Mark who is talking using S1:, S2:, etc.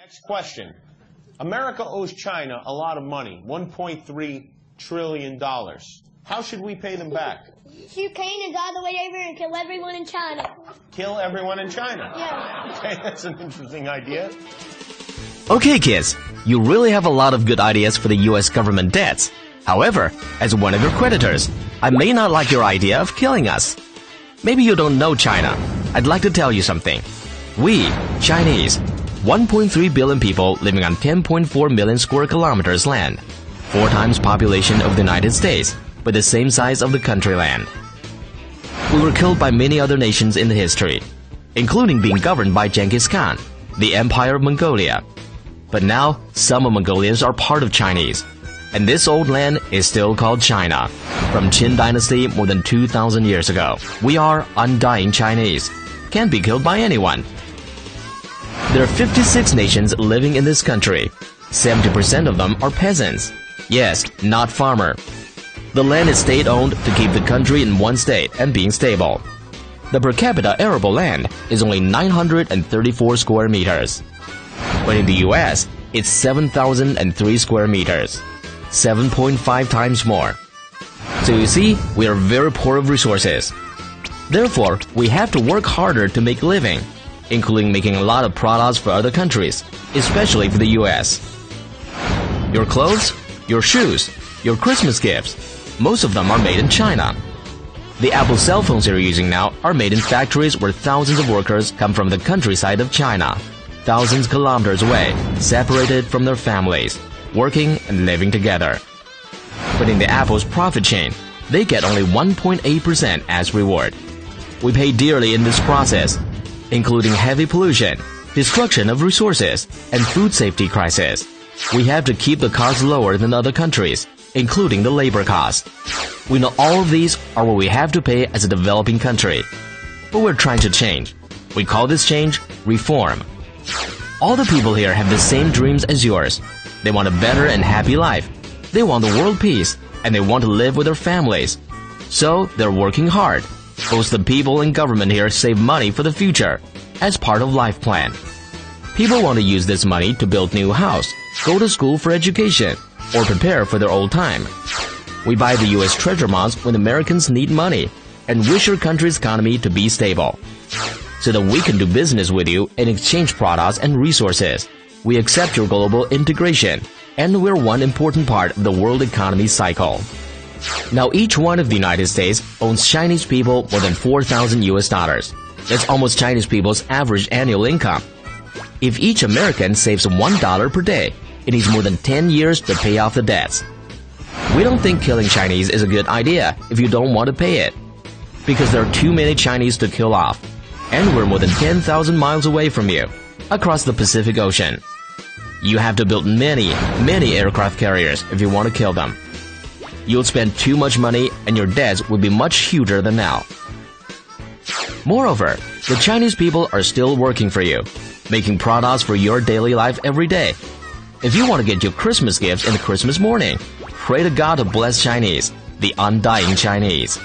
S1: Next question. America owes China a lot of money, $1.3 trillion. How should we pay them back?
S2: Shoot cannons all the way over and kill everyone in China.
S1: Kill everyone in China?
S2: Yeah.
S1: Okay, that's an interesting idea.
S3: Okay, kids, you really have a lot of good ideas for the US government debts. However, as one of your creditors, I may not like your idea of killing us. Maybe you don't know China. I'd like to tell you something. We, Chinese, 1.3 billion people living on 10.4 million square kilometers land, 4 times population of the United States, but the same size of the country land. We were killed by many other nations in the history, including being governed by Genghis Khan, the Empire of Mongolia. But now, some of Mongolians are part of Chinese, and this old land is still called China. From Qin Dynasty more than 2,000 years ago, we are undying Chinese. Can't be killed by anyone. There are 56 nations living in this country. 70% of them are peasants. Yes, not farmer. The land is state-owned to keep the country in one state and being stable. The per capita arable land is only 934 square meters. But in the US, it's 7,003 square meters, 7.5 times more. So you see, we are very poor of resources. Therefore, we have to work harder to make a living, including making a lot of products for other countries, especially for the US. Your clothes, your shoes, your Christmas gifts, most of them are made in China. The Apple cell phones you're using now are made in factories where thousands of workers come from the countryside of China, thousands of kilometers away, separated from their families, working and living together. But in the Apple's profit chain, they get only 1.8% as reward. We pay dearly in this process, including heavy pollution, destruction of resources, and food safety crisis. We have to keep the costs lower than other countries, including the labor cost. We know all of these are what we have to pay as a developing country. But we're trying to change. We call this change reform. All the people here have the same dreams as yours. They want a better and happy life. They want the world peace, and they want to live with their families. So they're working hard. Both the people and government here save money for the future as part of life plan. People want to use this money to build new house, go to school for education, or prepare for their old time. We buy the US treasure bonds when Americans need money and wish your country's economy to be stable, so that we can do business with you and exchange products and resources. We accept your global integration, and we're one important part of the world economy cycle. Now each one of the United States owns Chinese people more than 4,000 US dollars. That's almost Chinese people's average annual income. If each American saves $1 per day, it needs more than 10 years to pay off the debts. We don't think killing Chinese is a good idea if you don't want to pay it, because there are too many Chinese to kill off, and we're more than 10,000 miles away from you, across the Pacific Ocean. You have to build many aircraft carriers if you want to kill them. You'll spend too much money and your debts will be much huger than now. Moreover, the Chinese people are still working for you, making products for your daily life every day. If you want to get your Christmas gifts in the Christmas morning, pray to God to bless Chinese, the undying Chinese.